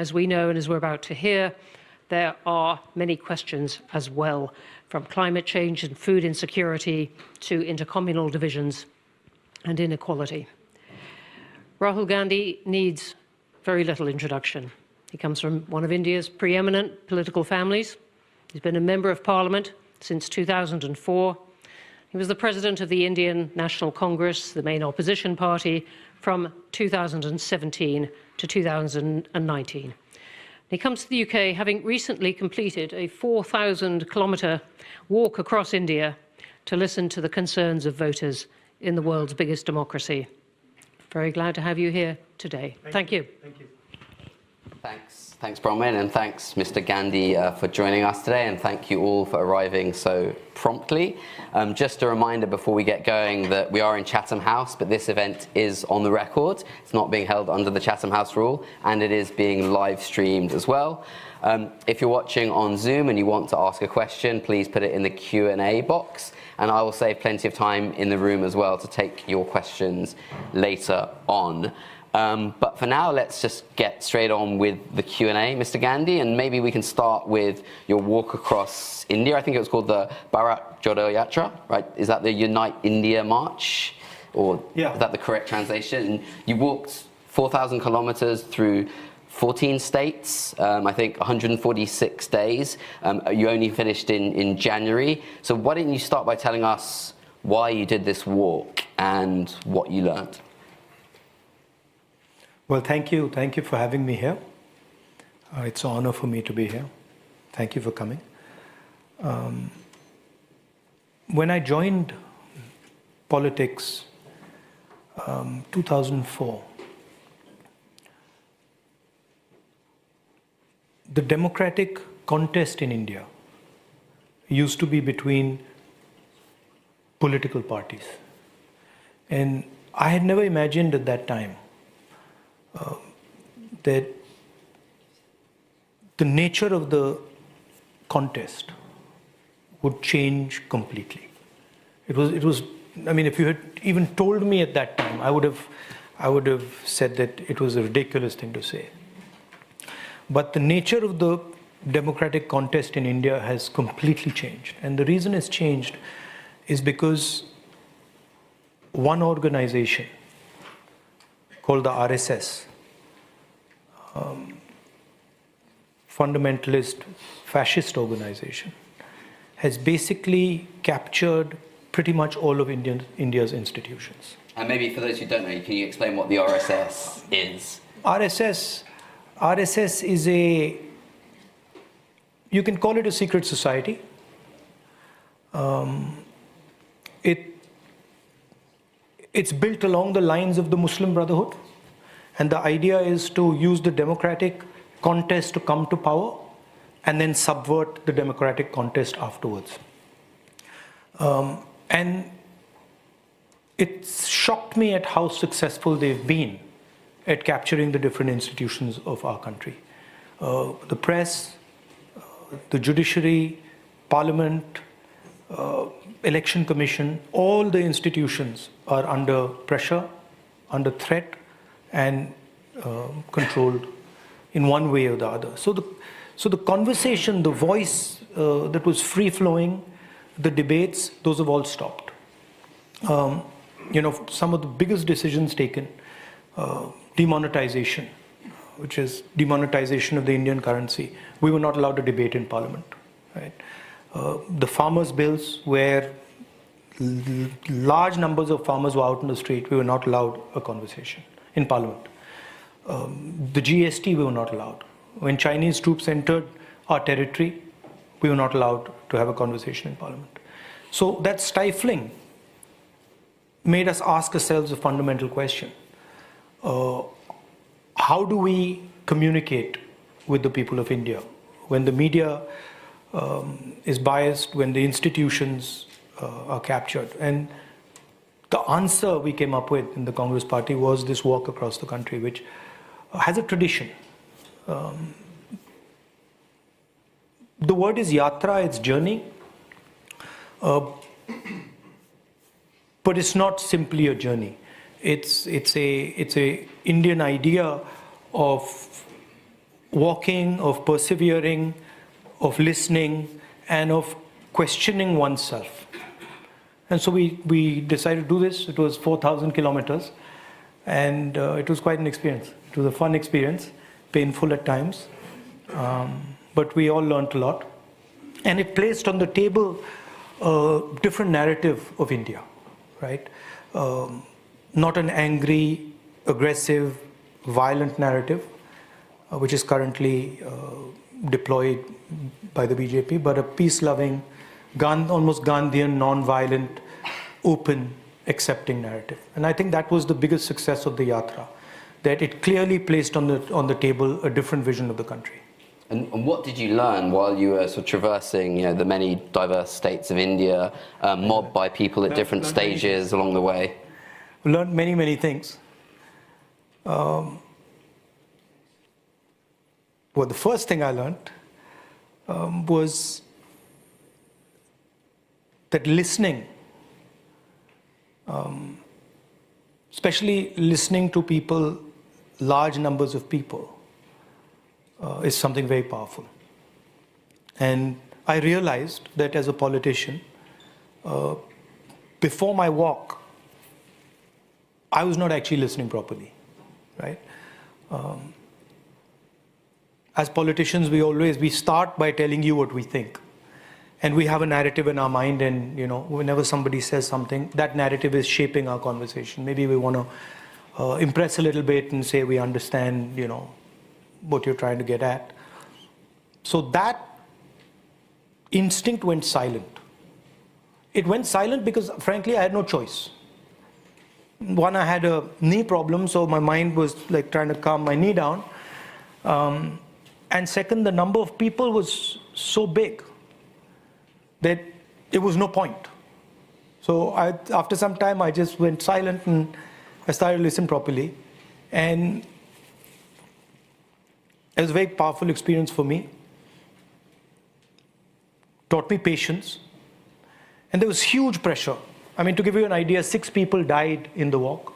as we know and as we're about to hear, there are many questions as well, from climate change and food insecurity to intercommunal divisions and inequality. Rahul Gandhi needs very little introduction. He comes from one of India's preeminent political families. He's been a member of Parliament since 2004. He was the president of the Indian National Congress, the main opposition party, from 2017 to 2019. He comes to the UK having recently completed a 4,000-kilometre walk across India to listen to the concerns of voters in the world's biggest democracy. Very glad to have you here today. Thank you. Thank you. Thanks, Bronwyn, and thanks, Mr. Gandhi, for joining us today, and thank you all for arriving so promptly. Just a reminder before we get going that we are in Chatham House, but this event is on the record. It's not being held under the Chatham House rule, and it is being live streamed as well. If you're watching on Zoom and you want to ask a question, please put it in the Q&A box, and I will save plenty of time in the room as well to take your questions later on. But for now, let's just get straight on with the Q&A, Mr. Gandhi, and maybe we can start with your walk across India. I think it was called the Bharat Jodo Yatra, right? Is that the Unite India March? Or is that the correct translation? You walked 4,000 kilometers through 14 states, I think 146 days. You only finished in January. So why didn't you start by telling us why you did this walk and what you learned? Well, thank you. Thank you for having me here. It's an honor for me to be here. Thank you for coming. When I joined politics, 2004, the democratic contest in India used to be between political parties. And I had never imagined at that time that the nature of the contest would change completely. It was. I mean, if you had even told me at that time, I would have said that it was a ridiculous thing to say. But the nature of the democratic contest in India has completely changed, and the reason it's changed is because one organization called the RSS, fundamentalist fascist organization, has basically captured pretty much all of India's institutions. And maybe for those who don't know, can you explain what the RSS is? RSS is you can call it a secret society. It's built along the lines of the Muslim Brotherhood, and the idea is to use the democratic contest to come to power and then subvert the democratic contest afterwards. And it shocked me at how successful they've been at capturing the different institutions of our country. The press, the judiciary, parliament, election commission, all the institutions are under pressure, under threat, and controlled in one way or the other. So the conversation, the voice that was free-flowing, the debates, those have all stopped. Some of the biggest decisions taken, demonetization, which is demonetization of the Indian currency. We were not allowed to debate in Parliament, right? The farmers' bills, where large numbers of farmers were out in the street, we were not allowed a conversation in Parliament. The GST, we were not allowed. When Chinese troops entered our territory, we were not allowed to have a conversation in Parliament. So that stifling made us ask ourselves a fundamental question. How do we communicate with the people of India when the media is biased, when the institutions are captured? And the answer we came up with in the Congress Party was this walk across the country, which has a tradition. The word is yatra, it's journey, but it's not simply a journey. It's a Indian idea of walking, of persevering, of listening, and of questioning oneself. And so we decided to do this. It was 4,000 kilometers, and it was quite an experience. It was a fun experience, painful at times, but we all learned a lot. And it placed on the table a different narrative of India, right? Not an angry, aggressive, violent narrative, which is currently deployed by the BJP, but a peace-loving, almost Gandhian, non-violent, open, accepting narrative. And I think that was the biggest success of the Yatra, that it clearly placed on the table a different vision of the country. And what did you learn while you were sort of traversing, the many diverse states of India, mobbed by people at different stages along the way? We learned many, many things. Well, the first thing I learned was that listening, especially listening to people, large numbers of people, is something very powerful. And I realized that as a politician, before my walk, I was not actually listening properly, right? As politicians, we start by telling you what we think. And we have a narrative in our mind, and whenever somebody says something, that narrative is shaping our conversation. Maybe we want to impress a little bit and say we understand, what you're trying to get at. So that instinct went silent. It went silent because, frankly, I had no choice. One, I had a knee problem, so my mind was like trying to calm my knee down. And second, the number of people was so big that it was no point. So after some time, I just went silent and I started to listen properly. And it was a very powerful experience for me. Taught me patience. And there was huge pressure. I mean, to give you an idea, 6 people died in the walk.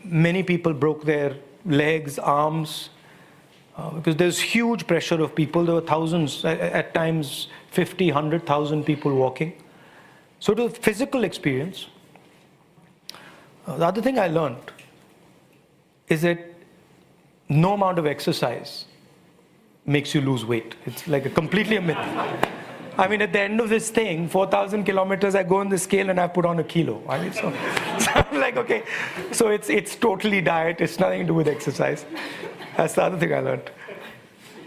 Many people broke their legs, arms, because there's huge pressure of people. There were thousands, at times 50, 100,000 people walking. So it was a physical experience. The other thing I learned is that no amount of exercise makes you lose weight. It's like completely a myth. I mean, at the end of this thing, 4,000 kilometers, I go on the scale and I put on 1 kilo. I mean, so I'm like, okay, so it's totally diet. It's nothing to do with exercise. That's the other thing I learned.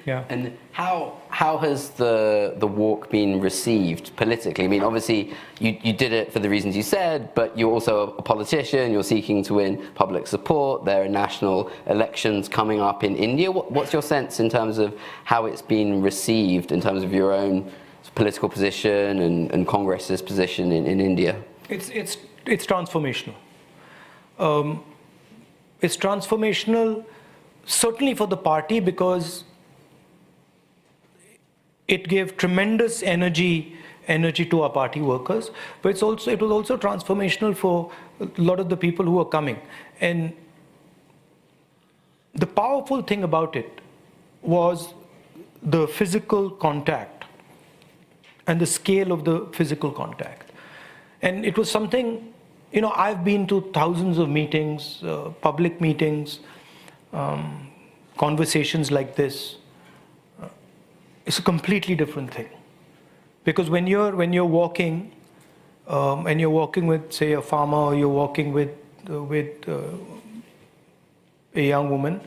Yeah. And how has the walk been received politically? I mean, obviously, you did it for the reasons you said, but you're also a politician. You're seeking to win public support. There are national elections coming up in India. What's your sense in terms of how it's been received in terms of your own political position and Congress's position in India? It's transformational. It's transformational, certainly for the party, because it gave tremendous energy to our party workers, but it was also transformational for a lot of the people who are coming. And the powerful thing about it was the physical contact and the scale of the physical contact. And it was something, I've been to thousands of meetings, public meetings, conversations like this. It's a completely different thing. Because when you're walking, and you're walking with, say, a farmer, or you're walking with a young woman,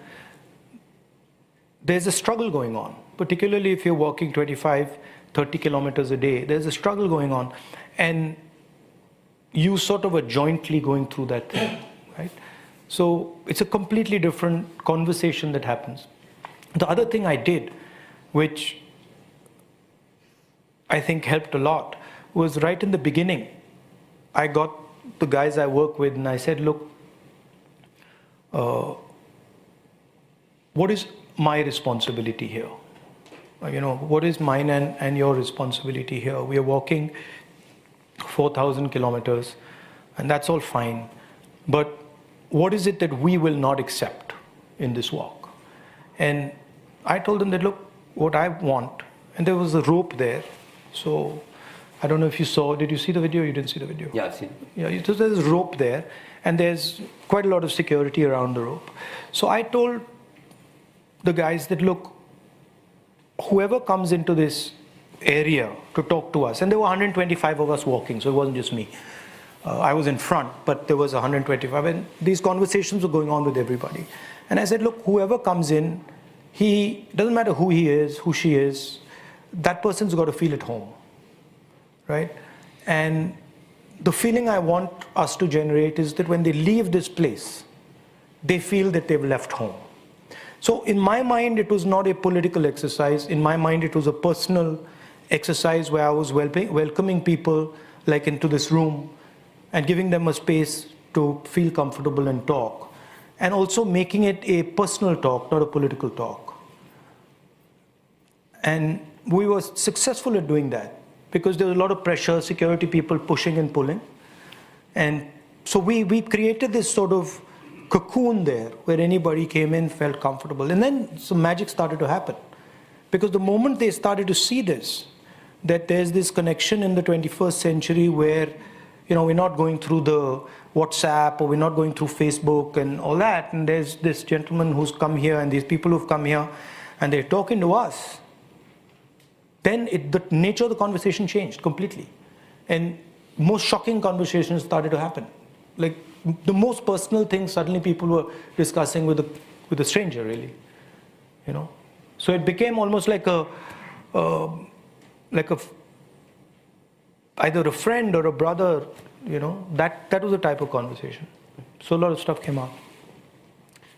there's a struggle going on. Particularly if you're walking 25, 30 kilometers a day, there's a struggle going on. And you sort of are jointly going through that thing, right? So it's a completely different conversation that happens. The other thing I did, which I think helped a lot, was right in the beginning, I got the guys I work with and I said, look, what is my responsibility here? What is mine and your responsibility here? We are walking 4,000 kilometers, and that's all fine. But what is it that we will not accept in this walk? And I told them that, look, what I want, and there was a rope there. So I don't know if you saw, did you see the video? You didn't see the video? Yeah, I've seen it. Yeah, so there's a rope there, and there's quite a lot of security around the rope. So I told the guys that, look, whoever comes into this area to talk to us, and there were 125 of us walking, so it wasn't just me. I was in front, but there was 125, and these conversations were going on with everybody. And I said, look, whoever comes in, he doesn't matter who he is, who she is, that person's got to feel at home, right? And the feeling I want us to generate is that when they leave this place, they feel that they've left home. So in my mind, it was not a political exercise. In my mind, it was a personal exercise where I was welcoming people like into this room and giving them a space to feel comfortable and talk, and also making it a personal talk, not a political talk. And we were successful at doing that because there was a lot of pressure, security people pushing and pulling. And so we created this sort of cocoon there where anybody came in, felt comfortable. And then some magic started to happen. Because the moment they started to see this, that there's this connection in the 21st century where, you know, we're not going through the WhatsApp or we're not going through Facebook and all that. And there's this gentleman who's come here and these people who've come here and they're talking to us. Then the nature of the conversation changed completely. And most shocking conversations started to happen. Like the most personal things suddenly people were discussing with a stranger, really. You know? So it became almost like either a friend or a brother, you know, that was the type of conversation. So a lot of stuff came out.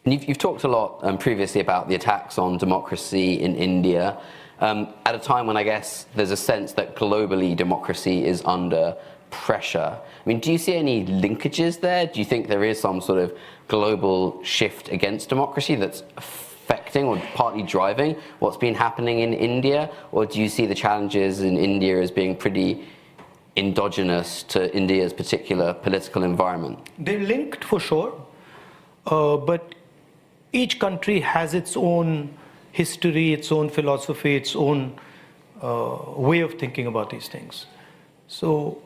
And you've talked a lot previously about the attacks on democracy in India, at a time when I guess there's a sense that globally democracy is under pressure. I mean, do you see any linkages there? Do you think there is some sort of global shift against democracy that's affecting or partly driving what's been happening in India? Or do you see the challenges in India as being pretty endogenous to India's particular political environment? They're linked for sure, but each country has its own history, its own philosophy, its own way of thinking about these things. So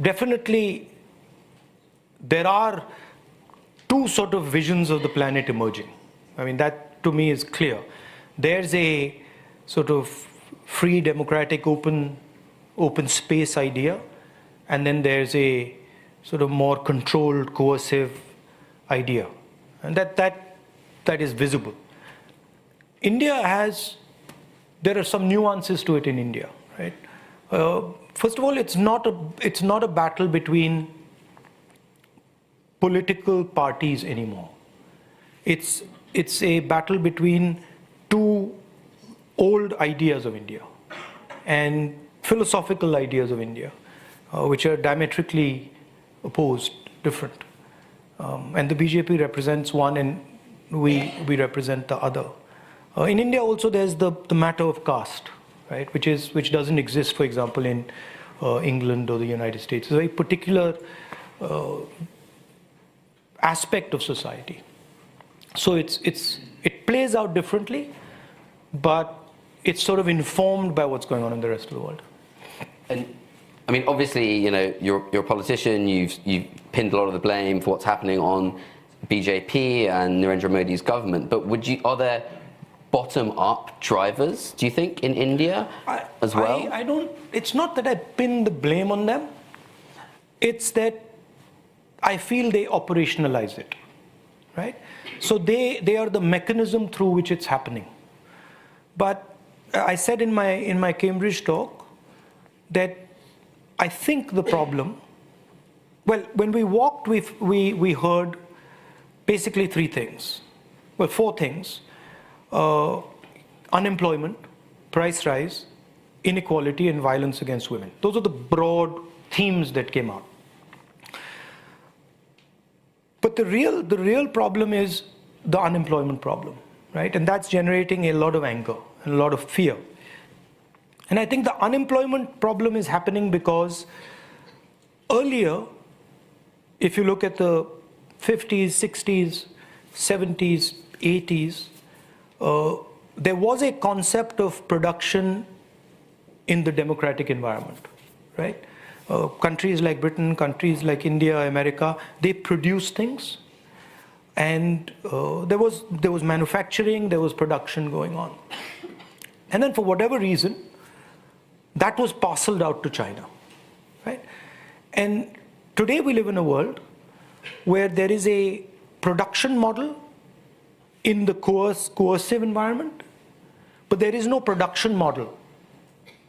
definitely there are two sort of visions of the planet emerging. I mean, that to me is clear. There's a sort of free, democratic, open space idea, and then there's a sort of more controlled, coercive idea, and that is visible. There are some nuances to it in India, right? First of all, it's not a battle between political parties anymore. It's a battle between two old ideas of India and philosophical ideas of India, which are diametrically opposed, different. And the BJP represents one and we represent the other. In India also there's the matter of caste, right, which doesn't exist, for example, in England or the United States. It's a very particular aspect of society. So it plays out differently, but it's sort of informed by what's going on in the rest of the world. And I mean, obviously, you know, you're a politician. You've pinned a lot of the blame for what's happening on BJP and Narendra Modi's government. But are there bottom-up drivers, do you think, in India as well? I don't. It's not that I pin the blame on them. It's that I feel they operationalize it, right? So they are the mechanism through which it's happening. But I said in my Cambridge talk that I think the problem, well, when we walked, we heard basically three things. Well, four things. Unemployment, price rise, inequality, and violence against women. Those are the broad themes that came out. But the real problem is the unemployment problem, right? And that's generating a lot of anger and a lot of fear. And I think the unemployment problem is happening because earlier, if you look at the 50s, 60s, 70s, 80s, there was a concept of production in the democratic environment, right? Countries like Britain, countries like India, America, they produce things, and there was manufacturing, there was production going on. And then for whatever reason, that was parceled out to China, right? And today we live in a world where there is a production model in the coercive environment, but there is no production model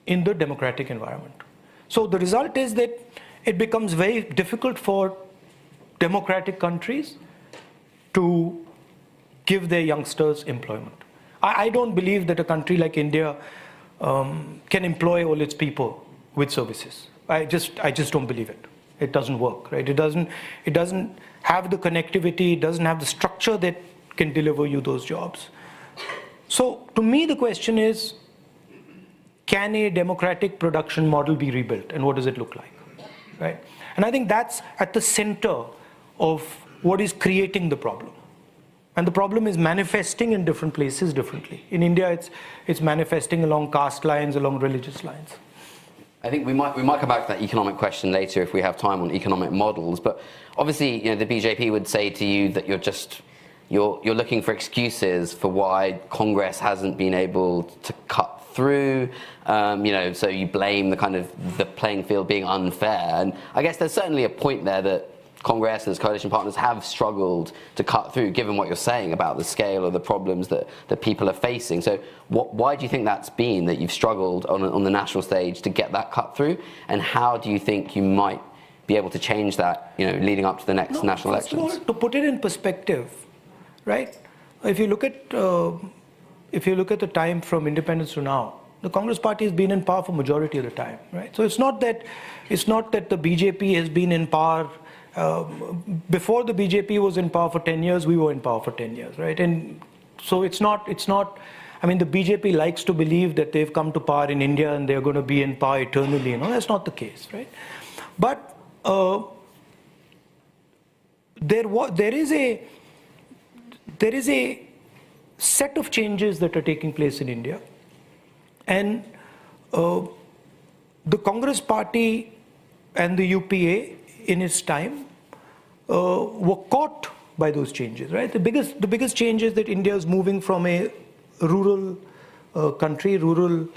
in the democratic environment. So the result is that it becomes very difficult for democratic countries to give their youngsters employment. I don't believe that a country like India can employ all its people with services. I just don't believe it. It doesn't work, right? It doesn't have the connectivity, it doesn't have the structure that can deliver you those jobs. So to me, the question is, can a democratic production model be rebuilt, and what does it look like, right? And I think that's at the center of what is creating the problem. And the problem is manifesting in different places differently. In India, it's manifesting along caste lines, along religious lines. I think we might come back to that economic question later if we have time on economic models. But obviously, the BJP would say to you that you're looking for excuses for why Congress hasn't been able to cut through. So you blame the playing field being unfair. And I guess there's certainly a point there that Congress and its coalition partners have struggled to cut through, given what you're saying about the scale of the problems that people are facing. So why do you think that's been, that you've struggled on the national stage to get that cut through? And how do you think you might be able to change that, leading up to the next national elections? First of all, to put it in perspective, right? If you look at the time from independence to now, the Congress party has been in power for majority of the time, right? So it's not that the BJP has been in power. Before the BJP was in power for 10 years, we were in power for 10 years, right? And so it's not, I mean, the BJP likes to believe that they've come to power in India and they're going to be in power eternally. That's not the case, right? But there is a set of changes that are taking place in India. And the Congress party and the UPA in its time were caught by those changes, right? The biggest change is that India is moving from a rural country to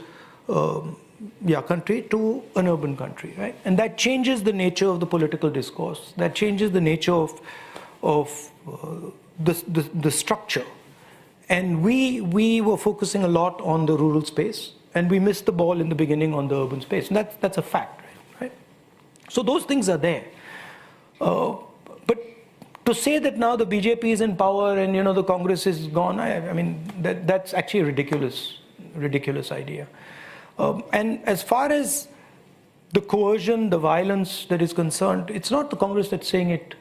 an urban country, right? And that changes the nature of the political discourse. That changes the nature of the structure. And we were focusing a lot on the rural space, and we missed the ball in the beginning on the urban space. And that's a fact, right? So those things are there. But to say that now the BJP is in power and the Congress is gone, I mean that's actually a ridiculous idea. And as far as the coercion, the violence that is concerned, it's not the Congress that's saying it.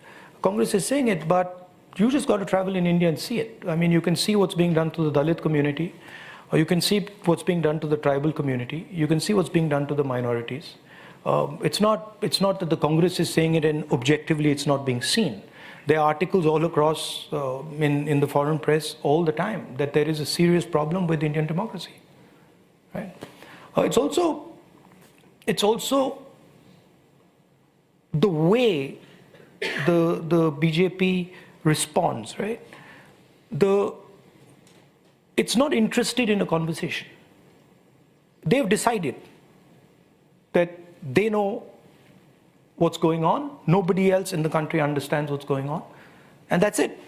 Congress is saying it, but you just got to travel in India and see it. I mean, you can see what's being done to the Dalit community, or you can see what's being done to the tribal community. You can see what's being done to the minorities. It's not that the Congress is saying it and objectively it's not being seen. There are articles all across in the foreign press all the time that there is a serious problem with Indian democracy, right? It's also the way the BJP responds, right? It's not interested in a conversation. They've decided that they know what's going on. Nobody else in the country understands what's going on. And that's it.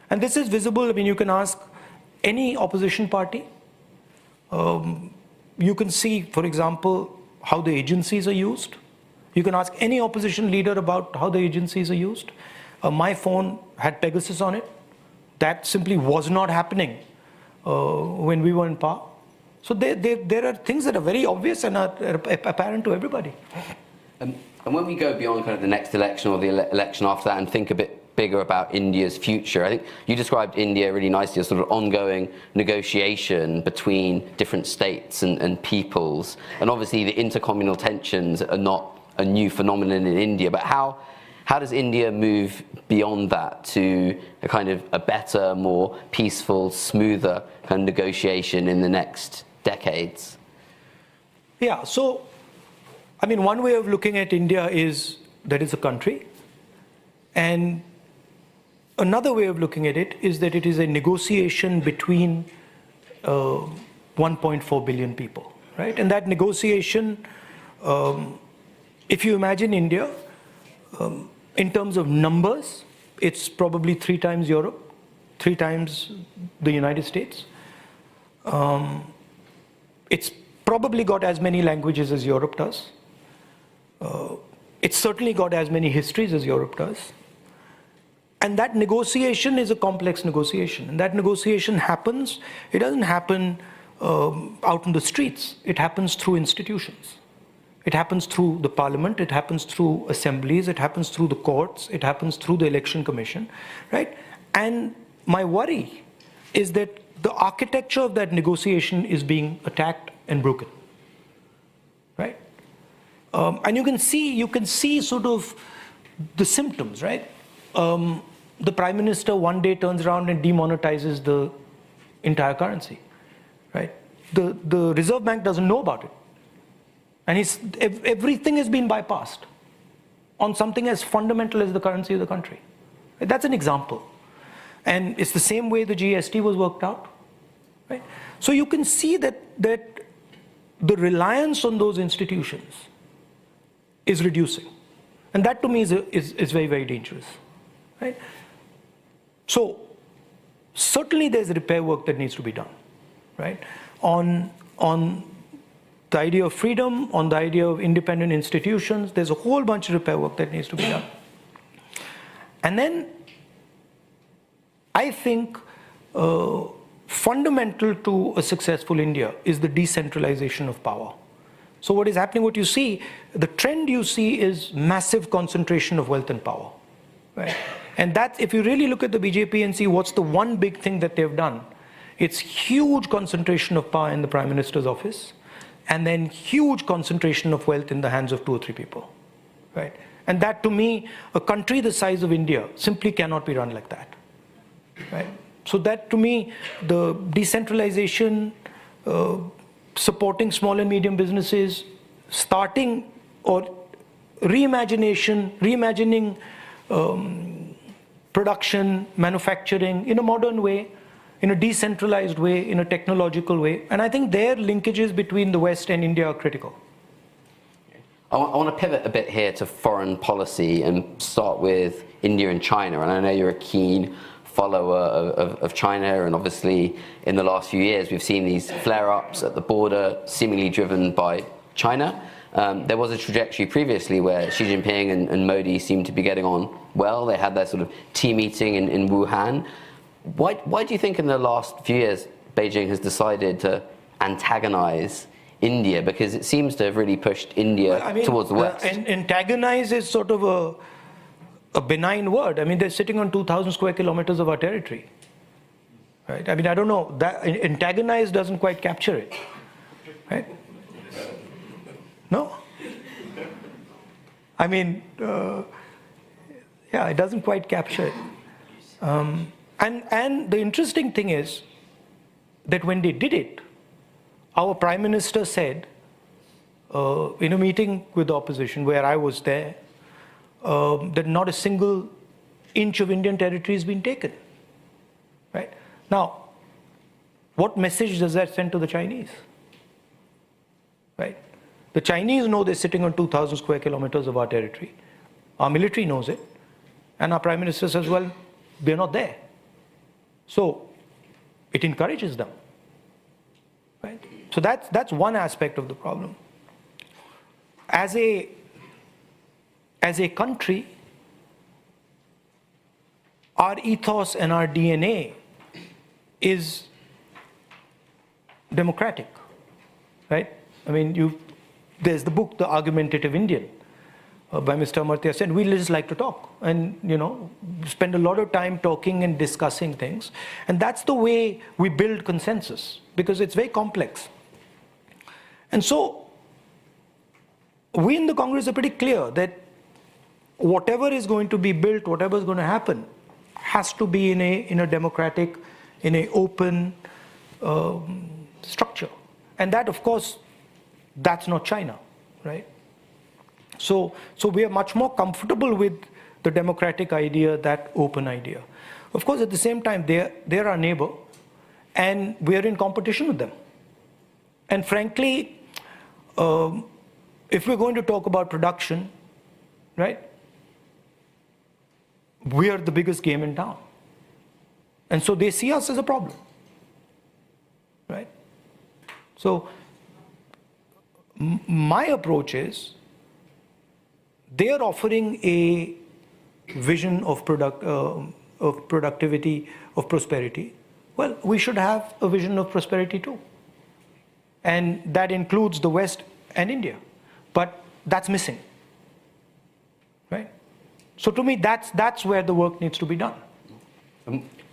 And this is visible. I mean, you can ask any opposition party. You can see, for example, how the agencies are used. You can ask any opposition leader about how the agencies are used. My phone had Pegasus on it. That simply was not happening when we were in power. So there are things that are very obvious and are apparent to everybody. And when we go beyond the next election or the election after that and think a bit bigger about India's future, I think you described India really nicely as sort of ongoing negotiation between different states and peoples. And obviously the intercommunal tensions are not a new phenomenon in India, but how How does India move beyond that to a kind of a better, more peaceful, smoother kind of negotiation in the next decades? Yeah, so, I mean, one way of looking at India is that it's a country. And another way of looking at it is that it is a negotiation between 1.4 billion people, right? And that negotiation, if you imagine India, in terms of numbers, it's probably 3 times Europe, 3 times the United States. It's probably got as many languages as Europe does. It's certainly got as many histories as Europe does. And that negotiation is a complex negotiation. And that negotiation happens, it doesn't happen out in the streets. It happens through institutions. It happens through the parliament, it happens through assemblies, it happens through the courts, it happens through the election commission, right? And my worry is that the architecture of that negotiation is being attacked and broken, right? And you can see sort of the symptoms, right? The Prime Minister one day turns around and demonetizes the entire currency, right? The Reserve Bank doesn't know about it. And everything has been bypassed on something as fundamental as the currency of the country. That's an example. And it's the same way the GST was worked out, right? So you can see that the reliance on those institutions is reducing. And that to me is very, very dangerous, right? So certainly there's repair work that needs to be done, right? On the idea of freedom, on the idea of independent institutions, there's a whole bunch of repair work that needs to be done. And then I think fundamental to a successful India is the decentralization of power. So what is happening, what you see, the trend you see is massive concentration of wealth and power, right? And that, if you really look at the BJP and see what's the one big thing that they've done, it's huge concentration of power in the Prime Minister's office, and then huge concentration of wealth in the hands of 2 or 3 people, right? And that, to me, a country the size of India simply cannot be run like that, right? So that, to me, the decentralization, supporting small and medium businesses, starting or reimagining production, manufacturing in a modern way, in a decentralized way, in a technological way. And I think their linkages between the West and India are critical. I want to pivot a bit here to foreign policy and start with India and China. And I know you're a keen follower of China, and obviously in the last few years we've seen these flare-ups at the border seemingly driven by China. There was a trajectory previously where Xi Jinping and Modi seemed to be getting on well. They had their sort of tea meeting in Wuhan. Why do you think in the last few years Beijing has decided to antagonize India? Because it seems to have really pushed India towards the West. Antagonize is sort of a benign word. I mean, they're sitting on 2,000 square kilometers of our territory, right? I mean, I don't know, that antagonize doesn't quite capture it, right? No? I mean, yeah, it doesn't quite capture it. And the interesting thing is that when they did it, our Prime Minister said, in a meeting with the opposition where I was there, that not a single inch of Indian territory has been taken, right? Now, what message does that send to the Chinese, right? The Chinese know they're sitting on 2,000 square kilometers of our territory. Our military knows it. And our Prime Minister says, well, they're not there. So it encourages them, right? So that's one aspect of the problem. As a country, our ethos and our DNA is democratic, right? I mean, there's the book, The Argumentative Indian, by Mr. Amartya Sen. We just like to talk and, spend a lot of time talking and discussing things. And that's the way we build consensus, because it's very complex. And so we in the Congress are pretty clear that whatever is going to be built, whatever is going to happen, has to be in a democratic, in a open structure. And that, of course, that's not China, right? So we are much more comfortable with the democratic idea, that open idea. Of course, at the same time, they're our neighbor, and we're in competition with them. And frankly, if we're going to talk about production, right, we are the biggest game in town. And so they see us as a problem, right? So my approach is, they are offering a vision of productivity, of prosperity. Well, we should have a vision of prosperity too. And that includes the West and India. But that's missing, right? So to me, that's where the work needs to be done.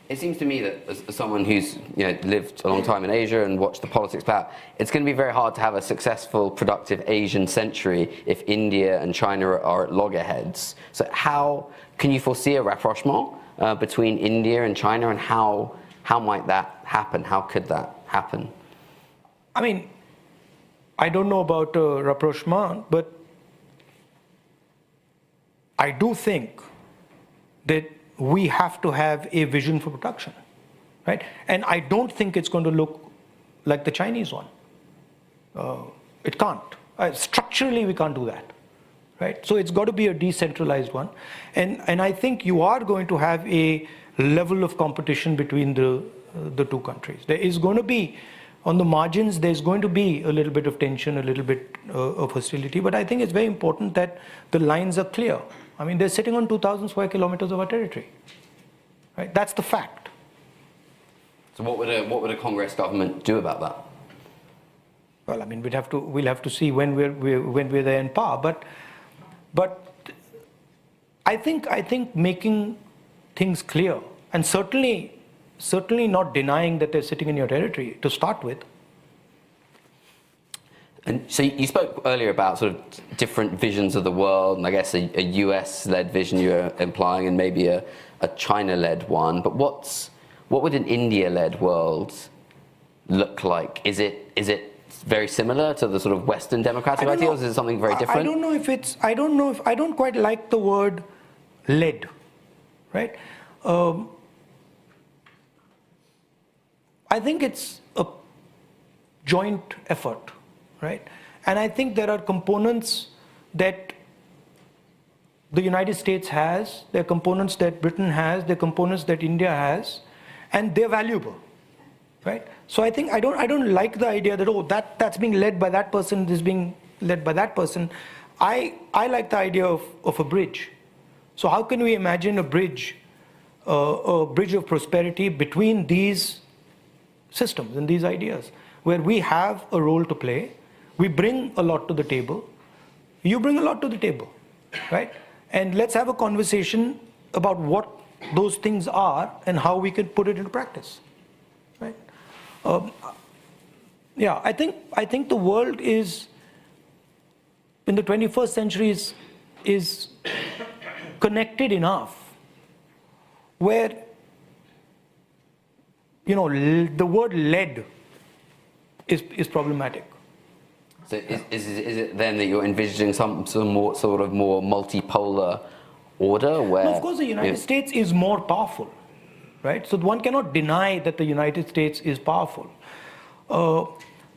It seems to me that as someone who's lived a long time in Asia and watched the politics play out, it's going to be very hard to have a successful, productive Asian century if India and China are at loggerheads. So how can you foresee a rapprochement between India and China, and how might that happen? How could that happen? I mean, I don't know about rapprochement, but I do think that we have to have a vision for production, right? And I don't think it's going to look like the Chinese one. It can't. Structurally, we can't do that, right? So it's got to be a decentralized one. And I think you are going to have a level of competition between the two countries. There is going to be, on the margins, there's going to be a little bit of tension, a little bit of hostility, but I think it's very important that the lines are clear. I mean, they're sitting on 2,000 square kilometers of our territory, right? That's the fact. So what would a Congress government do about that? Well, I mean, we'll have to see when we're there in power, but I think making things clear, and certainly not denying that they're sitting in your territory to start with. And so you spoke earlier about sort of different visions of the world, and I guess a US-led vision you were implying, and maybe a China-led one. But what would an India-led world look like? Is it very similar to the sort of Western democratic ideals? Is it something very different? I don't quite like the word led, right? I think it's a joint effort, right? And I think there are components that the United States has, there are components that Britain has, there are components that India has, and they're valuable, right? So I think I don't like the idea that that's being led by that person, this is being led by that person. I like the idea of a bridge. So how can we imagine a bridge of prosperity between these systems and these ideas, where we have a role to play, we bring a lot to the table, you bring a lot to the table, right? And let's have a conversation about what those things are and how we can put it into practice, right? Yeah, I think the world is, in the 21st century, is connected enough where the word led is problematic. So is it then that you're envisaging some more sort of more multipolar order where? No, of course, the United States is more powerful, right? So one cannot deny that the United States is powerful,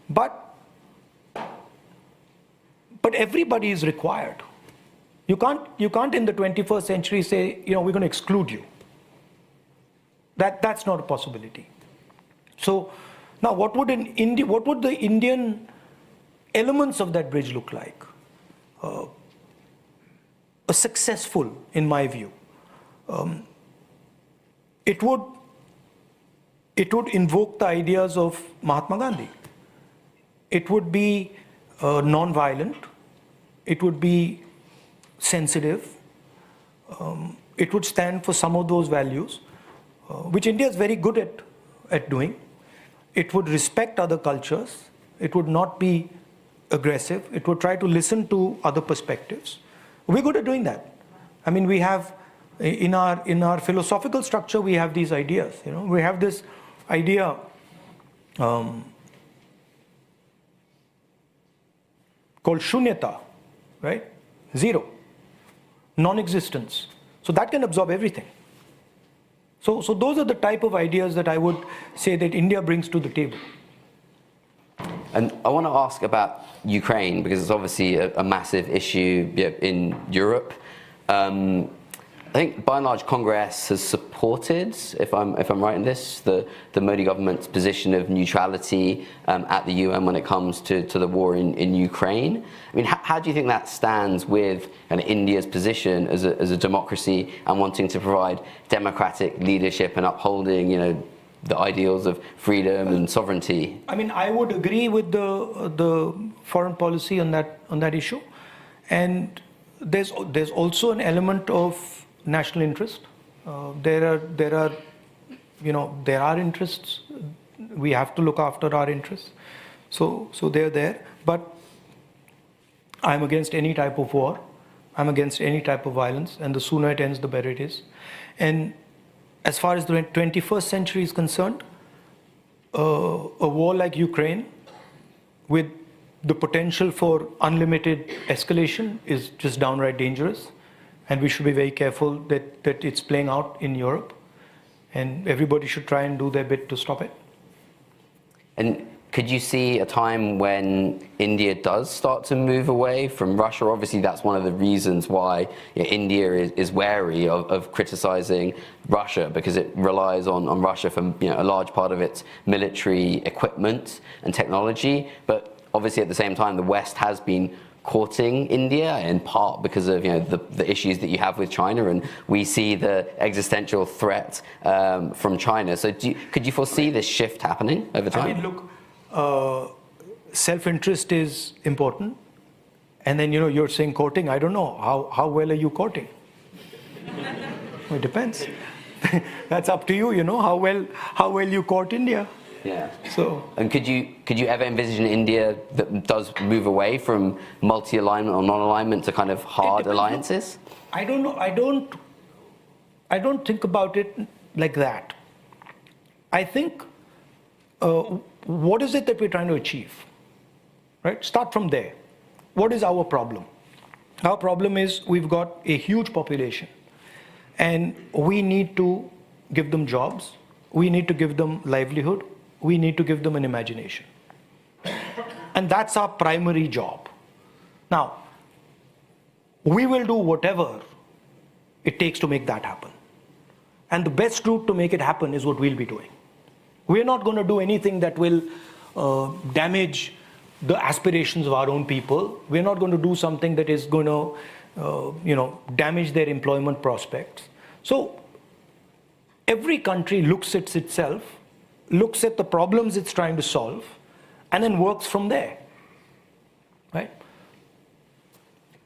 but everybody is required. You can't in the 21st century say we're going to exclude you. That's not a possibility. So now, what would the Indian elements of that bridge look like? A successful, in my view, it would invoke the ideas of Mahatma Gandhi. It would be non-violent. It would be sensitive. It would stand for some of those values, which India is very good at doing. It would respect other cultures. It would not be aggressive. It would try to listen to other perspectives. We're good at doing that. I mean, we have, in our philosophical structure, we have these ideas. We have this idea called shunyata, right? Zero, non-existence. So that can absorb everything. So those are the type of ideas that I would say that India brings to the table. And I want to ask about Ukraine, because it's obviously a massive issue in Europe. I think by and large Congress has supported, if I'm right in this, the Modi government's position of neutrality at the UN when it comes to the war in Ukraine. I mean, how do you think that stands with India's position as a democracy and wanting to provide democratic leadership and upholding, the ideals of freedom and sovereignty? I mean, I would agree with the foreign policy on that issue, and there's also an element of national interest. There are interests. We have to look after our interests. So they're there. But I'm against any type of war. I'm against any type of violence, and the sooner it ends, the better it is. And as far as the 21st century is concerned, a war like Ukraine, with the potential for unlimited escalation, is just downright dangerous. And we should be very careful that it's playing out in Europe. And everybody should try and do their bit to stop it. And could you see a time when India does start to move away from Russia? Obviously, that's one of the reasons why India is wary of criticizing Russia, because it relies on Russia for a large part of its military equipment and technology. But obviously, at the same time, the West has been courting India in part because of the issues that you have with China, and we see the existential threat from China. So could you foresee this shift happening over time? I mean, look, self-interest is important, and then you're saying courting. I don't know how well are you courting. Well, it depends. That's up to you. How well you court India. Yeah. So. And could you ever envisage an India that does move away from multi-alignment or non-alignment to kind of hard alliances? I don't know. I don't think about it like that. I think, what is it that we're trying to achieve? Right? Start from there. What is our problem? Our problem is we've got a huge population, and we need to give them jobs. We need to give them livelihood. We need to give them an imagination. And that's our primary job. Now, we will do whatever it takes to make that happen. And the best route to make it happen is what we'll be doing. We're not going to do anything that will damage the aspirations of our own people. We're not going to do something that is going to, damage their employment prospects. So every country looks at itself, looks at the problems it's trying to solve, and then works from there, right?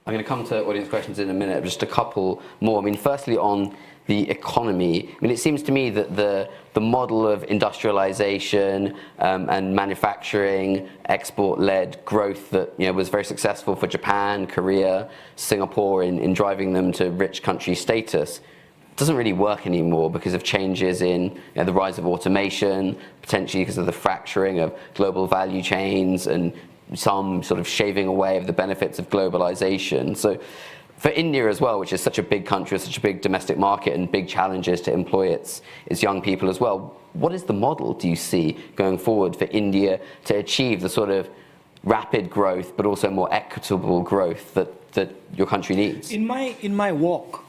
I'm going to come to audience questions in a minute, just a couple more. I mean, firstly, on the economy, I mean, it seems to me that the model of industrialization and manufacturing, export-led growth that was very successful for Japan, Korea, Singapore in driving them to rich country status doesn't really work anymore because of changes in the rise of automation, potentially because of the fracturing of global value chains and some sort of shaving away of the benefits of globalization. So for India as well, which is such a big country, such a big domestic market and big challenges to employ its young people as well, what is the model do you see going forward for India to achieve the sort of rapid growth but also more equitable growth that your country needs? In my walk,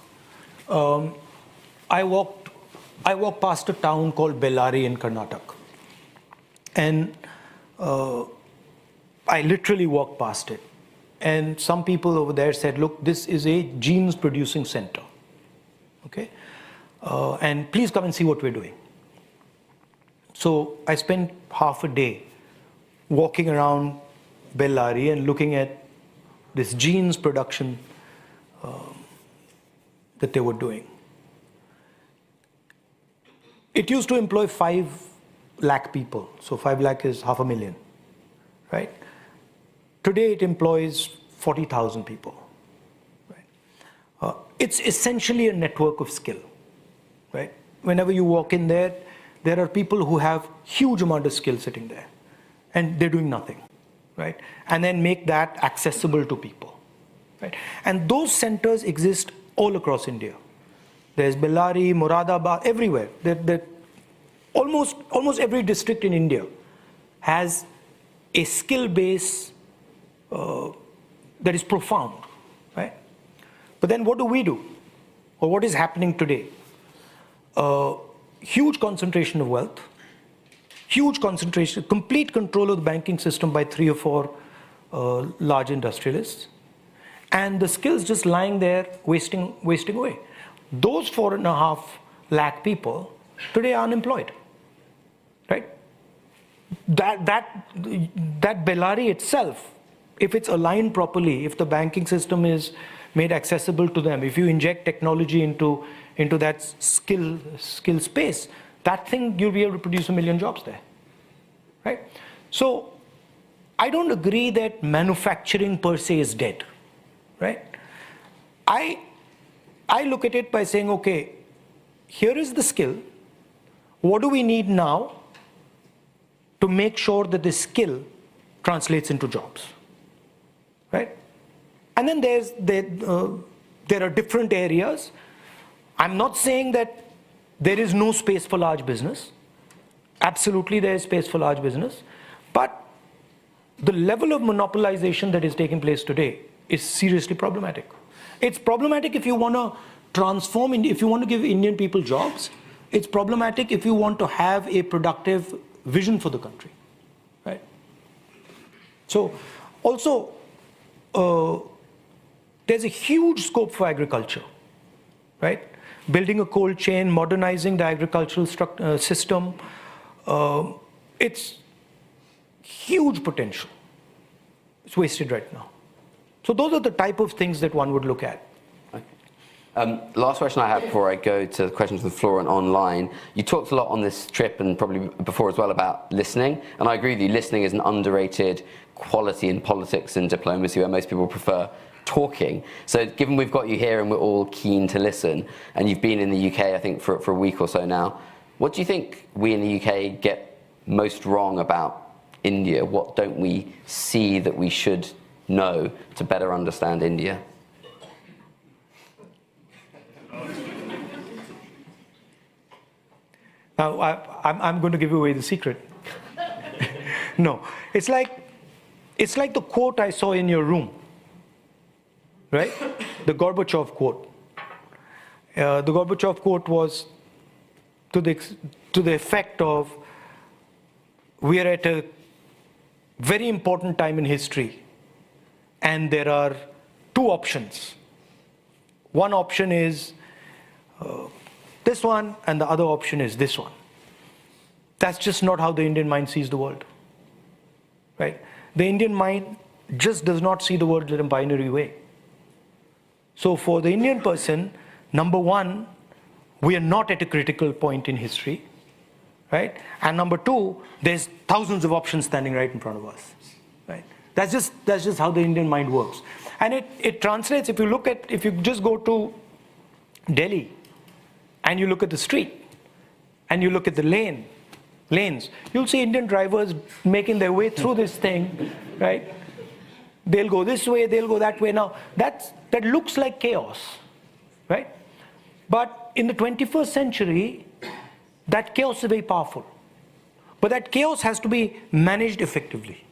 I walked past a town called Bellary in Karnataka, and I literally walked past it. And some people over there said, look, this is a jeans producing center, okay? And please come and see what we're doing. So I spent half a day walking around Bellary and looking at this jeans production that they were doing. It used to employ 5 lakh people. So 5 lakh is 500,000, right? Today it employs 40,000 people. Right? It's essentially a network of skill, right? Whenever you walk in there, there are people who have huge amount of skill sitting there, and they're doing nothing, right? And then make that accessible to people, right? And those centers exist all across India. There's Bellary, Moradabad, everywhere. Almost every district in India has a skill base that is profound, right? But then what do we do? Or what is happening today? Huge concentration of wealth, huge concentration, complete control of the banking system by 3 or 4 large industrialists, and the skills just lying there wasting away. Those 4.5 lakh people today are unemployed, right? That Bellary itself, if it's aligned properly, if the banking system is made accessible to them, if you inject technology into that skill space, that thing, you'll be able to produce 1 million jobs there, right? So I don't agree that manufacturing per se is dead, right? I look at it by saying, okay, here is the skill. What do we need now to make sure that this skill translates into jobs, right? And then there are different areas. I'm not saying that there is no space for large business. Absolutely there is space for large business. But the level of monopolization that is taking place today is seriously problematic. It's problematic if you want to transform, if you want to give Indian people jobs. It's problematic if you want to have a productive vision for the country, right? So also, there's a huge scope for agriculture, right? Building a cold chain, modernizing the agricultural system. It's huge potential. It's wasted right now. So those are the type of things that one would look at. Last question I have before I go to questions from the floor and online. You talked a lot on this trip and probably before as well about listening, and I agree with you, listening is an underrated quality in politics and diplomacy where most people prefer talking. So given we've got you here and we're all keen to listen, and you've been in the UK I think for a week or so now, what do you think we in the UK get most wrong about India? What don't we see that we should know to better understand India? Now, I'm going to give away the secret. No, it's like the quote I saw in your room, right? The Gorbachev quote. The Gorbachev quote was to the effect of, we are at a very important time in history, and there are 2 options. One option is this one, and the other option is this one. That's just not how the Indian mind sees the world, right? The Indian mind just does not see the world in a binary way. So for the Indian person, number one, we are not at a critical point in history, right? And number 2, there's thousands of options standing right in front of us, right? That's just how the Indian mind works. And it translates, if you just go to Delhi, and you look at the street, and you look at the lanes, you'll see Indian drivers making their way through this thing, right? They'll go this way, they'll go that way. Now, that looks like chaos, right? But in the 21st century, that chaos is very powerful. But that chaos has to be managed effectively.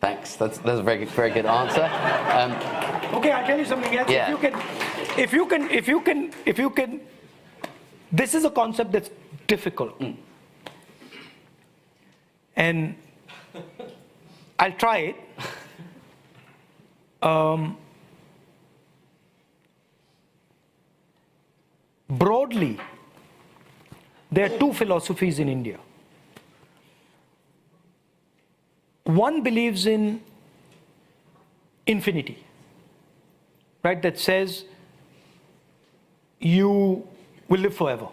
Thanks. That's a very good answer. Okay, I'll tell you something else. Yeah. If you can, this is a concept that's difficult. And I'll try it. Broadly, there are 2 philosophies in India. One believes in infinity, right? That says you will live forever,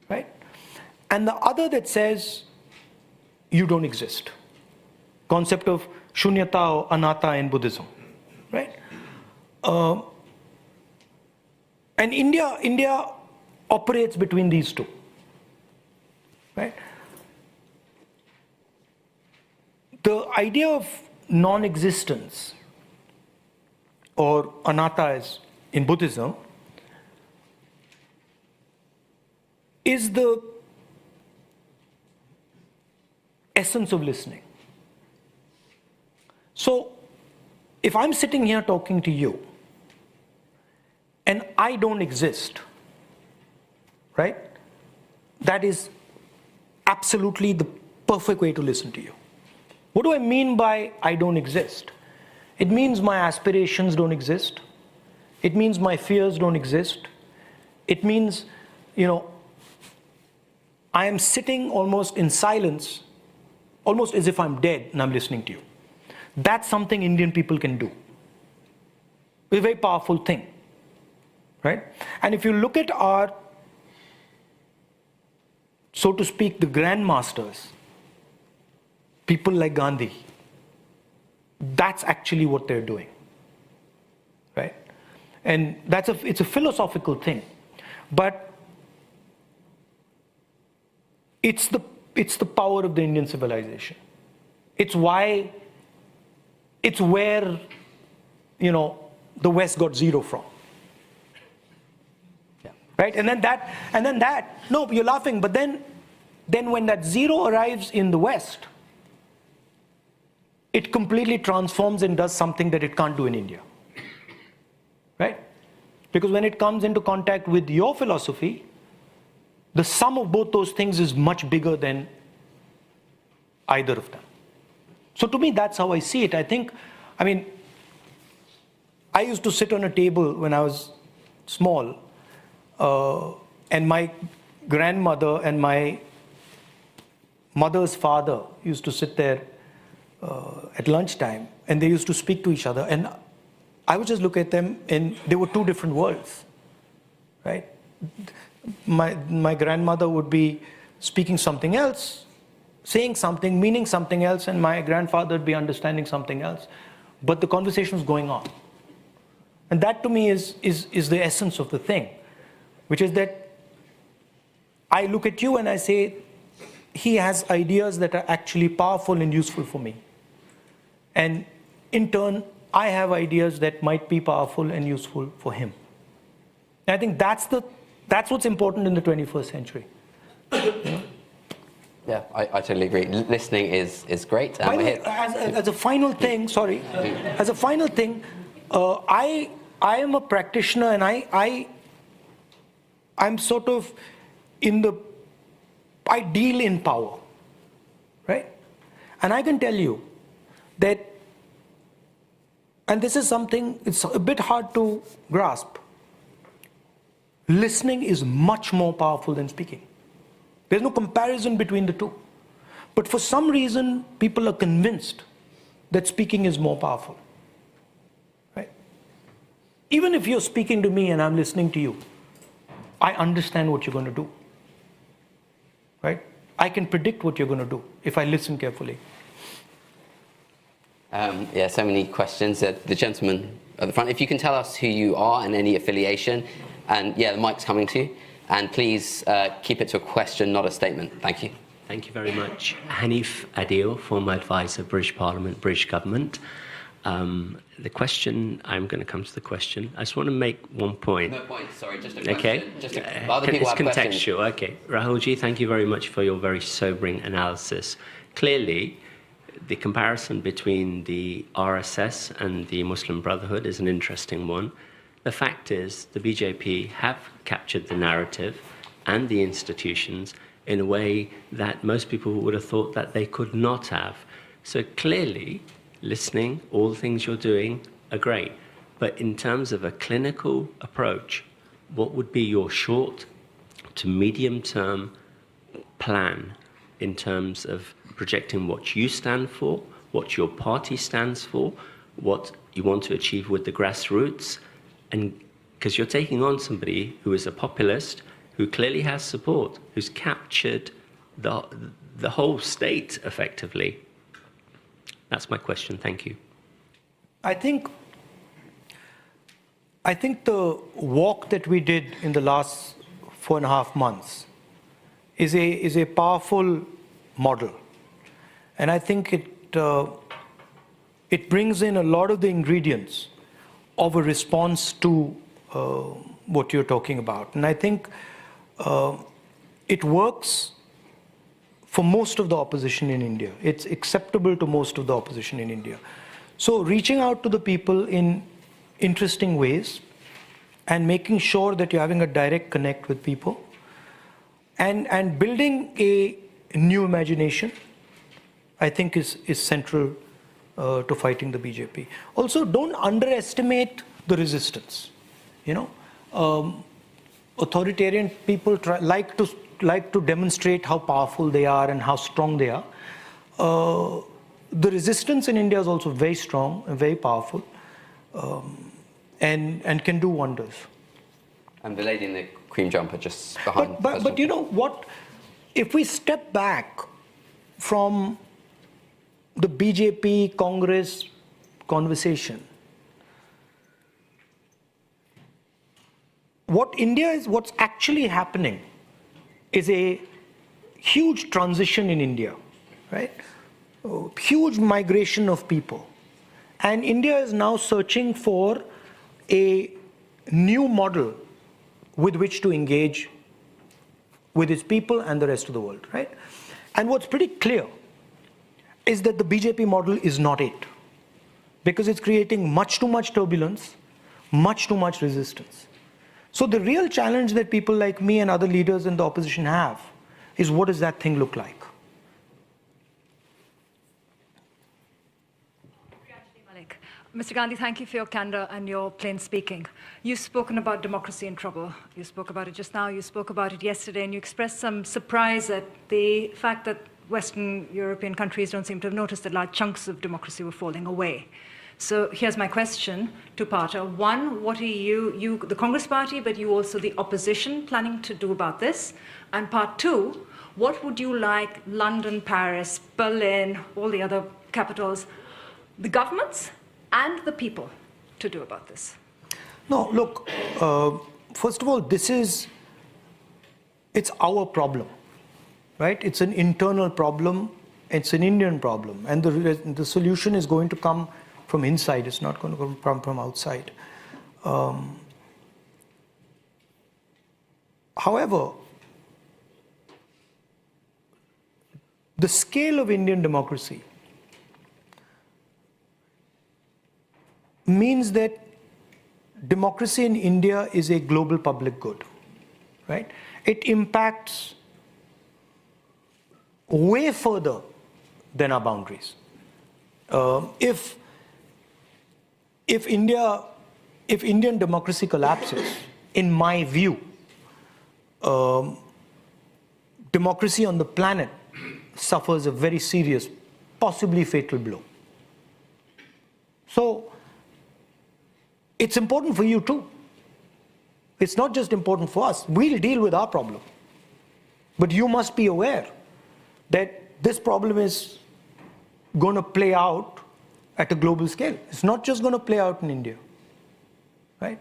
right? And the other that says you don't exist. Concept of shunyata or anatta in Buddhism, right? And India operates between these two, right? The idea of non-existence, or anatta as in Buddhism, is the essence of listening. So, if I'm sitting here talking to you, and I don't exist, right? That is absolutely the perfect way to listen to you. What do I mean by I don't exist? It means my aspirations don't exist. It means my fears don't exist. It means, I am sitting almost in silence, almost as if I'm dead and I'm listening to you. That's something Indian people can do. It's a very powerful thing, right? And if you look at our, so to speak, the grandmasters, people like Gandhi, that's actually what they're doing, right? And it's a philosophical thing, but it's the power of the Indian civilization. It's where, the West got zero from. Yeah. Right? And then that, no, you're laughing, but then when that zero arrives in the West, it completely transforms and does something that it can't do in India. Right? Because when it comes into contact with your philosophy, the sum of both those things is much bigger than either of them. So to me, that's how I see it. I used to sit on a table when I was small, and my grandmother and my mother's father used to sit there at lunchtime, and they used to speak to each other, and I would just look at them, and they were two different worlds, right? My grandmother would be speaking something else, saying something, meaning something else, and my grandfather would be understanding something else, but the conversation was going on. And that to me is the essence of the thing, which is that I look at you and I say, he has ideas that are actually powerful and useful for me. And in turn, I have ideas that might be powerful and useful for him. And I think that's what's important in the 21st century. Yeah, I totally agree. Listening is great. As a final thing, I am a practitioner, and I'm sort of I deal in power, right? And I can tell you that, and this is something, it's a bit hard to grasp, listening is much more powerful than speaking. There's no comparison between the two. But for some reason, people are convinced that speaking is more powerful. Right? Even if you're speaking to me and I'm listening to you, I understand what you're going to do. Right? I can predict what you're going to do if I listen carefully. So many questions. The gentleman at the front, if you can tell us who you are and any affiliation, and the mic's coming to you. And please keep it to a question, not a statement. Thank you. Thank you very much. Hanif Adil, former advisor, British Parliament, British Government. The question, I'm going to come to the question. I just want to make one point. No point, sorry, just a question. Okay. It's contextual. Okay. Rahulji, thank you very much for your very sobering analysis. Clearly, the comparison between the RSS and the Muslim Brotherhood is an interesting one. The fact is, the BJP have captured the narrative and the institutions in a way that most people would have thought that they could not have. So clearly, listening, all the things you're doing are great. But in terms of a clinical approach, what would be your short to medium-term plan in terms of projecting what you stand for, what your party stands for, what you want to achieve with the grassroots? And because you're taking on somebody who is a populist, who clearly has support, who's captured the whole state effectively. That's my question. Thank you. I think I think the walk that we did in the last 4.5 months is a powerful model. And I think it brings in a lot of the ingredients of a response to what you're talking about. And I think it works for most of the opposition in India. It's acceptable to most of the opposition in India. So reaching out to the people in interesting ways and making sure that you're having a direct connect with people and building a new imagination, I think is central to fighting the BJP. Also, don't underestimate the resistance. Authoritarian people like to demonstrate how powerful they are and how strong they are. The resistance in India is also very strong and very powerful, and can do wonders. And the lady in the cream jumper just behind. But you know what? If we step back from the BJP Congress conversation, what's actually happening is a huge transition in India, right? Huge migration of people. And India is now searching for a new model with which to engage with its people and the rest of the world, right? And what's pretty clear is that the BJP model is not it, because it's creating much too much turbulence, much too much resistance. So the real challenge that people like me and other leaders in the opposition have is, what does that thing look like? Mr. Gandhi, thank you for your candor and your plain speaking. You've spoken about democracy in trouble. You spoke about it just now, you spoke about it yesterday, and you expressed some surprise at the fact that Western European countries don't seem to have noticed that large chunks of democracy were falling away. So here's my question, two-parter. One, what are you, the Congress Party, but you also the opposition, planning to do about this? And part two, what would you like London, Paris, Berlin, all the other capitals, the governments and the people to do about this? No, look, first of all, it's our problem, right? It's an internal problem. It's an Indian problem. And the solution is going to come from inside. It's not going to come from outside. However, the scale of Indian democracy means that democracy in India is a global public good, right? It impacts way further than our boundaries. If Indian democracy collapses, in my view, democracy on the planet suffers a very serious, possibly fatal blow. So it's important for you too. It's not just important for us. We'll deal with our problem. But you must be aware that this problem is going to play out at a global scale. It's not just going to play out in India, right?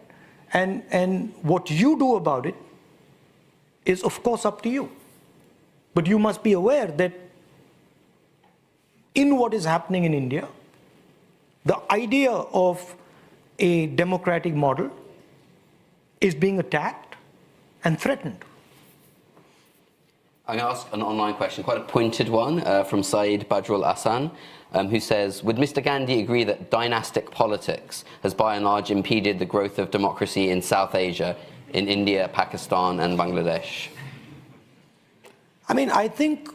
And what you do about it is, of course, up to you. But you must be aware that in what is happening in India, the idea of a democratic model is being attacked and threatened. I'm going to ask an online question, quite a pointed one, from Saeed Badrul Ahsan, who says, would Mr. Gandhi agree that dynastic politics has by and large impeded the growth of democracy in South Asia, in India, Pakistan and Bangladesh? I mean, I think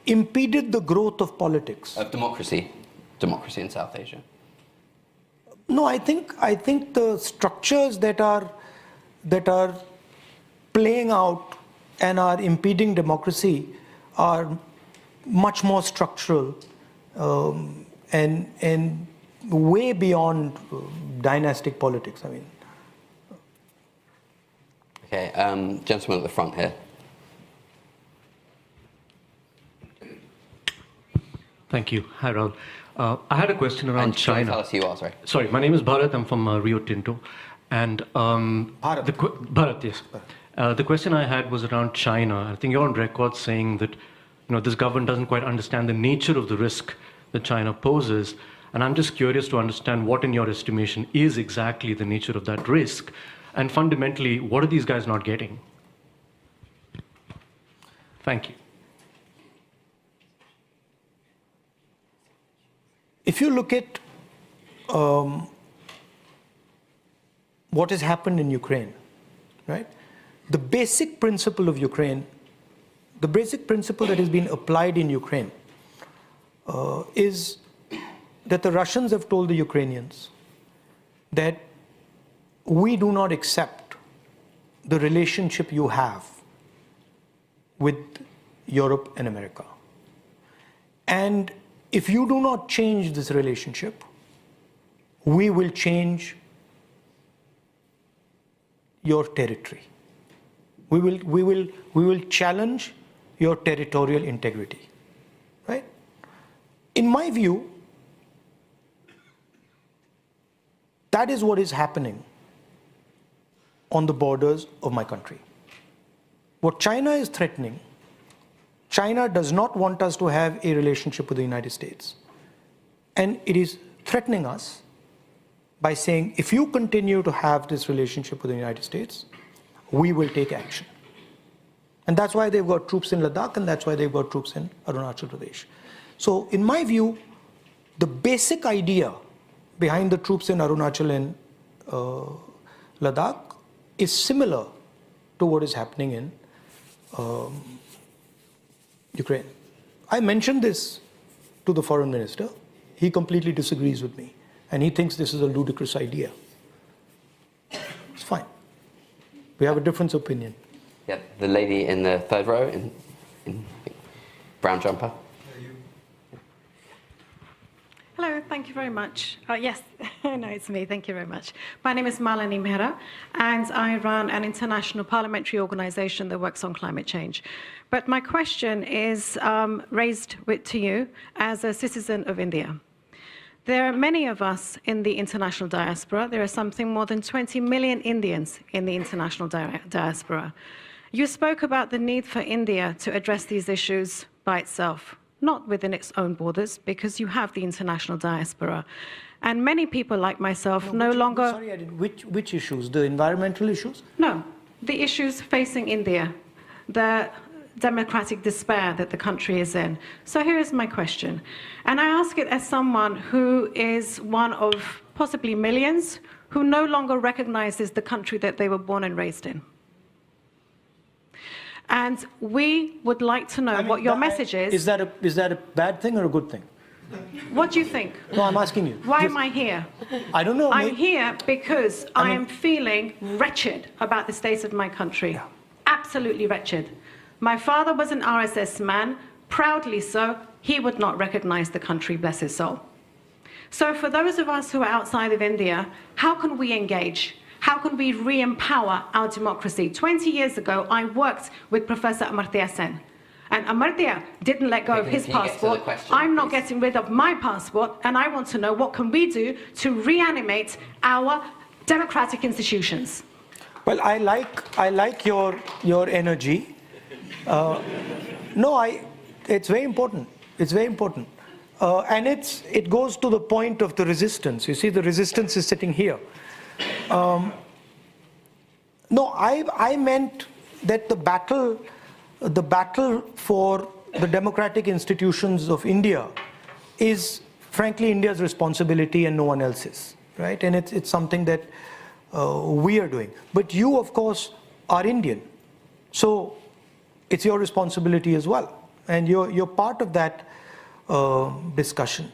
impeded the growth of politics. Of democracy in South Asia. No, I think the structures that are playing out and are impeding democracy are much more structural and way beyond dynastic politics. I mean. Okay, gentleman at the front here. Thank you. Hi, Rahul. I had a question around China. Tell us who you are, sorry. Sorry, my name is Bharat. I'm from Rio Tinto. And Bharat. Bharat, yes. The question I had was around China. I think you're on record saying that this government doesn't quite understand the nature of the risk that China poses. And I'm just curious to understand what, in your estimation, is exactly the nature of that risk. And fundamentally, what are these guys not getting? Thank you. If you look at what has happened in Ukraine, right? The basic principle of Ukraine, the basic principle that has been applied in Ukraine is that the Russians have told the Ukrainians that we do not accept the relationship you have with Europe and America. And if you do not change this relationship, we will change your territory. We will challenge your territorial integrity, right? In my view, that is what is happening on the borders of my country. What China is threatening, China does not want us to have a relationship with the United States. And it is threatening us by saying, if you continue to have this relationship with the United States, we will take action. And that's why they've got troops in Ladakh, and that's why they've got troops in Arunachal Pradesh. So in my view, the basic idea behind the troops in Arunachal and Ladakh is similar to what is happening in Ukraine. I mentioned this to the foreign minister. He completely disagrees with me, and he thinks this is a ludicrous idea. It's fine. We have a difference of opinion. Yeah, the lady in the third row in brown jumper. Hello, thank you very much. Yes, no, it's me. Thank you very much. My name is Malini Mehra, and I run an international parliamentary organization that works on climate change. But my question is raised to you as a citizen of India. There are many of us in the international diaspora. There are something more than 20 million Indians in the international diaspora. You spoke about the need for India to address these issues by itself, not within its own borders, because you have the international diaspora. And many people like myself no longer... Sorry, which issues? The environmental issues? No, the issues facing India, the democratic despair that the country is in. So here is my question. And I ask it as someone who is one of possibly millions who no longer recognizes the country that they were born and raised in. And we would like to know what your message is. Is that a bad thing or a good thing? What do you think? No, I'm asking you. Why am I here? I don't know. I'm here because I am feeling wretched about the state of my country. Yeah. Absolutely wretched. My father was an RSS man, proudly so. He would not recognize the country, bless his soul. So for those of us who are outside of India, how can we engage? How can we re-empower our democracy? 20 years ago, I worked with Professor Amartya Sen. And Amartya didn't let go of his passport. I'm not getting rid of my passport, and I want to know what can we do to reanimate our democratic institutions. Well, I like your energy. It's very important. It's very important. And it goes to the point of the resistance. You see, the resistance is sitting here. No, I meant that the battle for the democratic institutions of India is, frankly, India's responsibility and no one else's, right? And it's something that we are doing. But you, of course, are Indian, so it's your responsibility as well, and you're part of that discussion.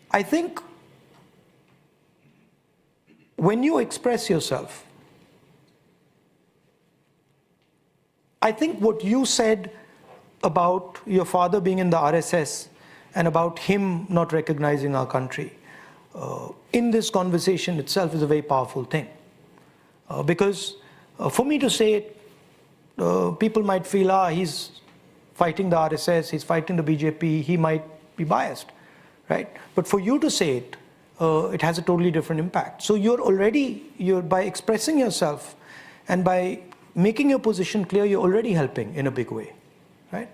I think when you express yourself, I think what you said about your father being in the RSS and about him not recognizing our country in this conversation itself is a very powerful thing. Because for me to say it, people might feel, he's fighting the RSS, he's fighting the BJP, he might be biased, right? But for you to say it, it has a totally different impact. So you're by expressing yourself and by making your position clear, you're already helping in a big way, right?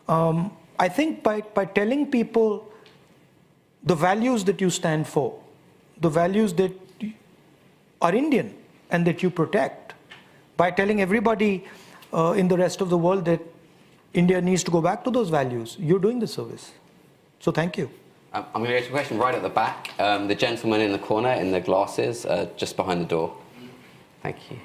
I think by telling people the values that you stand for, the values that are Indian and that you protect, by telling everybody in the rest of the world that India needs to go back to those values, you're doing the service. So thank you. I'm going to go to a question right at the back. The gentleman in the corner in the glasses, just behind the door. Thank you.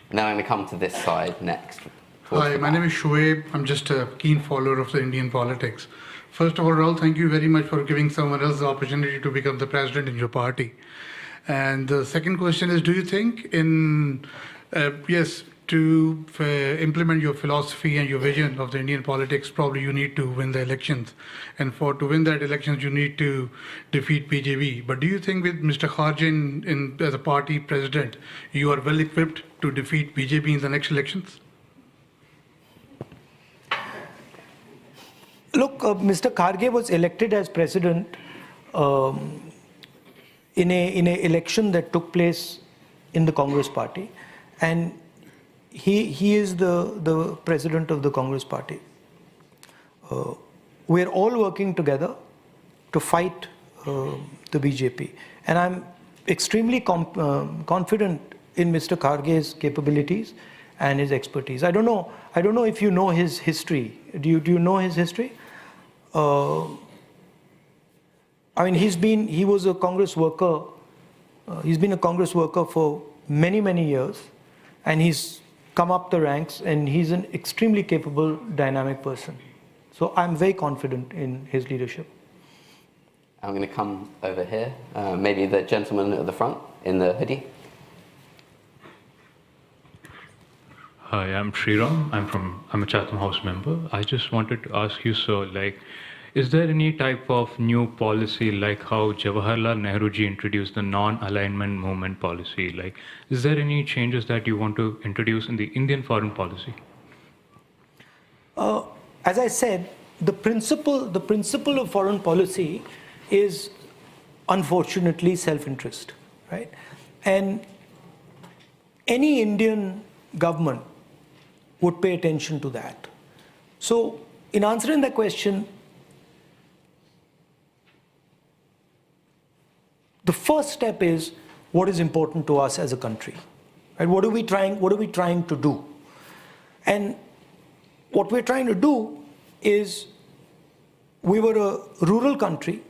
And then I'm going to come to this side next. Hi, my name is Shoaib. I'm just a keen follower of the Indian politics. First of all, Rahul, thank you very much for giving someone else the opportunity to become the president in your party. And the second question is, do you think to implement your philosophy and your vision of the Indian politics, probably you need to win the elections. And to win that elections, you need to defeat BJP. But do you think with Mr. Kharge as a party president, you are well equipped to defeat BJP in the next elections? Look, Mr. Kharge was elected as president in a election that took place in the Congress party, and he is the president of the Congress party. We're all working together to fight the BJP, and I'm extremely confident in Mr. Kharge's capabilities and his expertise. I don't know if you know his history. Do you know his history? I mean, he was a Congress worker. He's been a Congress worker for many years, and he's come up the ranks, and he's an extremely capable, dynamic person. So I'm very confident in his leadership. I'm going to come over here. Maybe the gentleman at the front in the hoodie. Hi, I'm Sriram. I'm a Chatham House member. I just wanted to ask you, is there any type of new policy like how Jawaharlal Nehru ji introduced the non-alignment movement policy? Is there any changes that you want to introduce in the Indian foreign policy? As I said, the principle of foreign policy is unfortunately self-interest, right? And any Indian government would pay attention to that. So in answering that question, the first step is what is important to us as a country, right? What are we trying to do? And what we're trying to do is, we were a rural country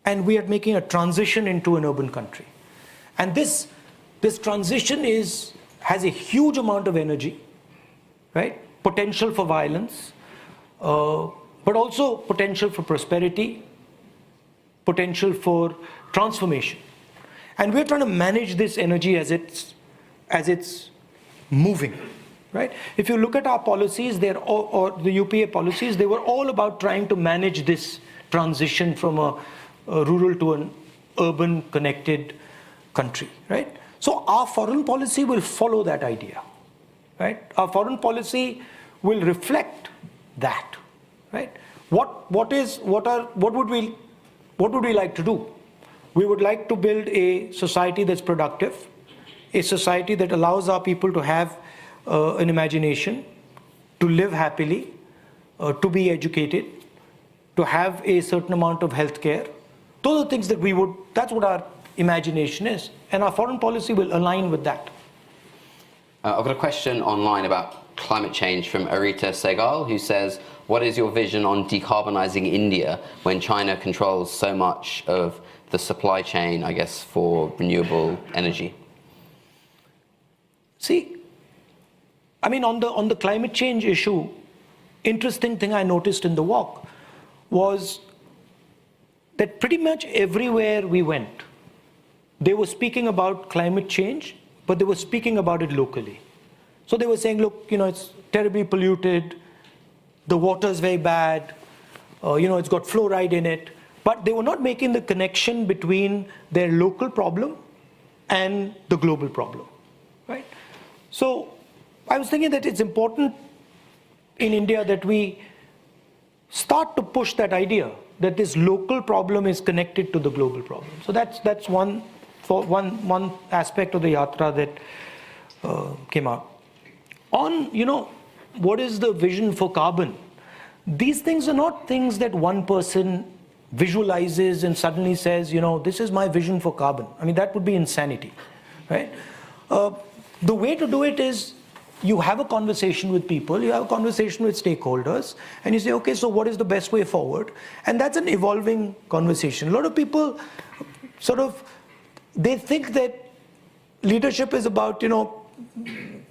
and we are making a transition into an urban country. And this transition has a huge amount of energy, right? Potential for violence, but also potential for prosperity, potential for transformation. And we're trying to manage this energy as it's moving, right? If you look at our policies, or the UPA policies, they were all about trying to manage this transition from a rural to an urban connected country, right? So our foreign policy will follow that idea, right? Our foreign policy will reflect that, right? What would we like to do? We would like to build a society that's productive, a society that allows our people to have an imagination, to live happily, to be educated, to have a certain amount of health care. Those are things that's what our imagination is. And our foreign policy will align with that. I've got a question online about climate change from Arita Segal, who says, what is your vision on decarbonizing India when China controls so much of the supply chain, I guess, for renewable energy? See, I mean, on the climate change issue, interesting thing I noticed in the walk was that pretty much everywhere we went, they were speaking about climate change, but they were speaking about it locally. So they were saying, look, it's terribly polluted, the water is very bad, it's got fluoride in it. But they were not making the connection between their local problem and the global problem, right? So I was thinking that it's important in India that we start to push that idea that this local problem is connected to the global problem. So that's one aspect of the yatra that came out. On, what is the vision for carbon? These things are not things that one person visualizes and suddenly says, this is my vision for carbon. I mean, that would be insanity, right? The way to do it is you have a conversation with people, you have a conversation with stakeholders, and you say, okay, so what is the best way forward? And that's an evolving conversation. A lot of people they think that leadership is about,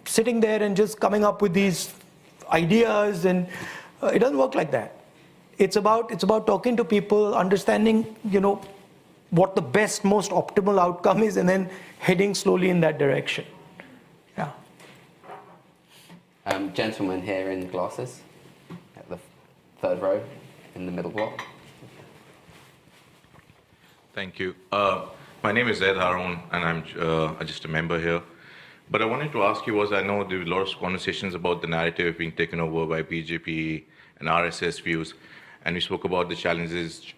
sitting there and just coming up with these ideas, and it doesn't work like that. It's about talking to people, understanding, what the best, most optimal outcome is, and then heading slowly in that direction. Yeah. Gentleman here in glasses, at the third row, in the middle block. Thank you. My name is Zaid Haroun, and I'm just a member here. But I wanted to ask you I know there were a lot of conversations about the narrative being taken over by BJP and RSS views, and we spoke about the challenges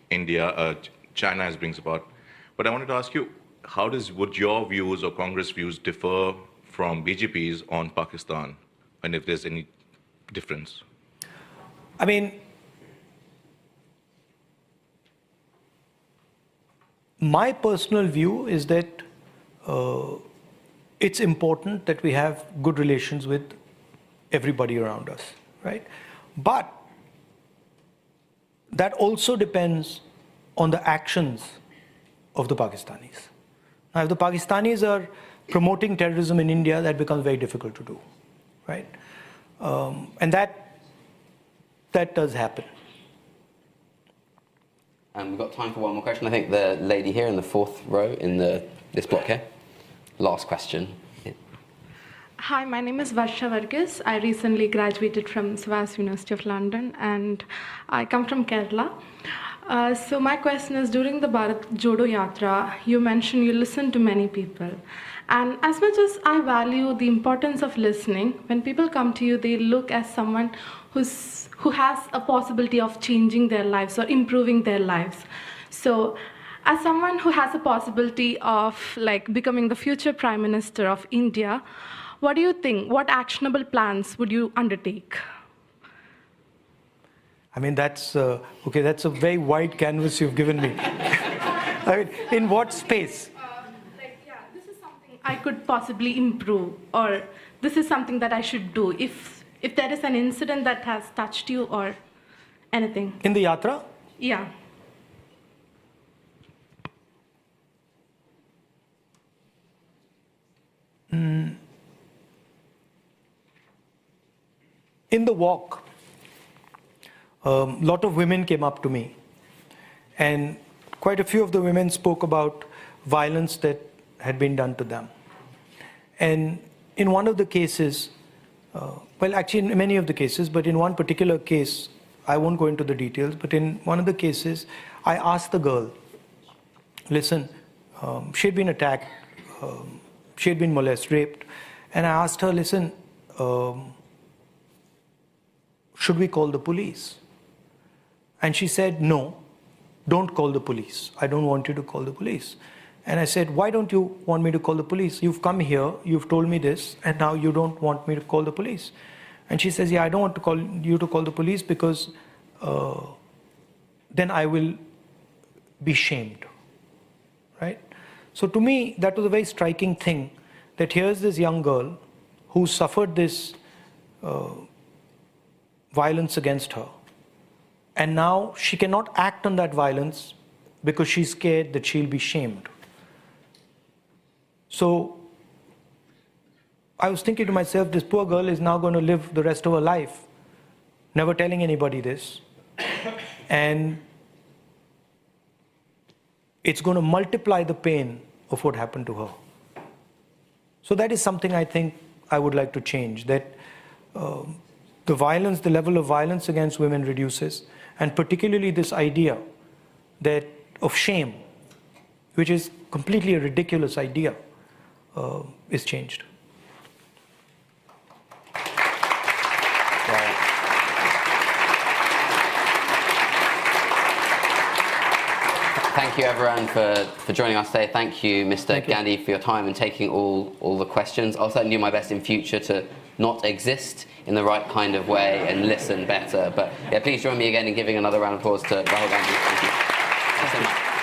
China brings about. But I wanted to ask you, would your views or Congress views differ from BJP's on Pakistan, and if there's any difference? I mean, my personal view is that it's important that we have good relations with everybody around us, right? But that also depends on the actions of the Pakistanis. Now, if the Pakistanis are promoting terrorism in India, that becomes very difficult to do, right? And that does happen. We've got time for one more question. I think the lady here in the fourth row in this block here. Last question. Yeah. Hi, my name is Varsha Varghese. I recently graduated from SOAS University of London, and I come from Kerala. So my question is, during the Bharat Jodo Yatra, you mentioned you listen to many people. And as much as I value the importance of listening, when people come to you, they look as someone who has a possibility of changing their lives or improving their lives. So as someone who has a possibility of becoming the future Prime Minister of India, what do you think? What actionable plans would you undertake? I mean, that's a very wide canvas you've given me. I mean, in what space? This is something I could possibly improve, or this is something that I should do if there is an incident that has touched you or anything. In the yatra? Yeah. In the walk, a lot of women came up to me, and quite a few of the women spoke about violence that had been done to them. And in one of the cases, actually in many of the cases, but in one particular case, I won't go into the details, but in one of the cases, I asked the girl, listen, she had been attacked, she had been molested, raped, and I asked her, listen, should we call the police? And she said, no, don't call the police. I don't want you to call the police. And I said, why don't you want me to call the police? You've come here, you've told me this, and now you don't want me to call the police. And she says, yeah, I don't want you to call the police because then I will be shamed, right? So to me, that was a very striking thing, that here's this young girl who suffered this violence against her. And now she cannot act on that violence because she's scared that she'll be shamed. So I was thinking to myself, this poor girl is now going to live the rest of her life never telling anybody this. And it's going to multiply the pain of what happened to her. So that is something I think I would like to change, that the violence, the level of violence against women reduces, and particularly this idea that of shame, which is completely a ridiculous idea, is changed. Thank you, everyone, for joining us today. Thank you, Mr. Gandhi, for your time and taking all the questions. I'll certainly do my best in future to not exist in the right kind of way and listen better. But yeah, please join me again in giving another round of applause to Rahul Gandhi. Thank you. Thanks so much.